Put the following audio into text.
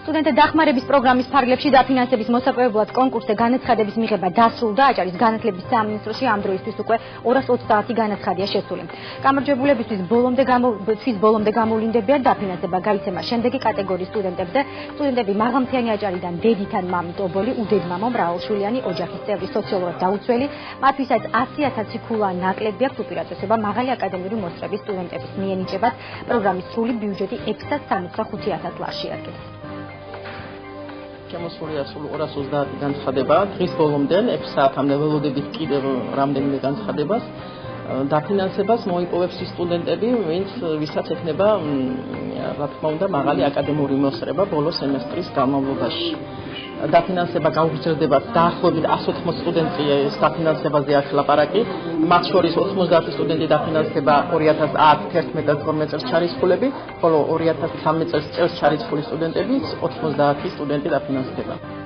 სტუდენტთა დახმარების პროგრამის ფარგლებში დაფინანსების მოსაპოვებლად კონკურსზე განაცხადების მიღება დასრულდა. აჭარის განათლების სამინისტროში ამ დროისთვის უკვე 230 განაცხადია შესული. გამარჯვებულებისთვის ბოლომდე გამოვლინდებიან დაფინანსება გაიცემა შემდეგი კატეგორიის სტუდენტებზე. სტუდენტები მაღალმთიანი აჭარიდან დედიდან მამით ობოლი, უდედმამო, მრავალშვილიანი ოჯახის წევრი, სოციალურად დაუცველი, მათთვისაც 100,000 ქულა ნაკლები აქვს უპირატესობა მაღალი აკადემიური მოსწრების სტუდენტების მიენიჭებათ. პროგრამის სრული ბიუჯეტი 665,000 ლარს შეადგენს. შემოსულია სულ 230 განცხადება, დღის ბოლომდე 6 საათამდე ველოდებით კიდევ რამდენიმე განცხადებას. დაფინანსებას მოიპოვებს სტუდენტები, ვისაც ექნება, რა თქმა უნდა, მაღალი აკადემიური მოსწრება ბოლო სემესტრის განმავლობაში. დაფინანსება გაუგრძელდება დაახლოებით 180 სტუდენტის დაფინანსებაზე აქვს ლაპარაკი, მათ შორის 90 სტუდენტი დაფინანსდება 2010-11 წელს ჩარიცხულები, ხოლო 2013 წელს ჩარიცხული სტუდენტები 90 სტუდენტი დაფინანსდება.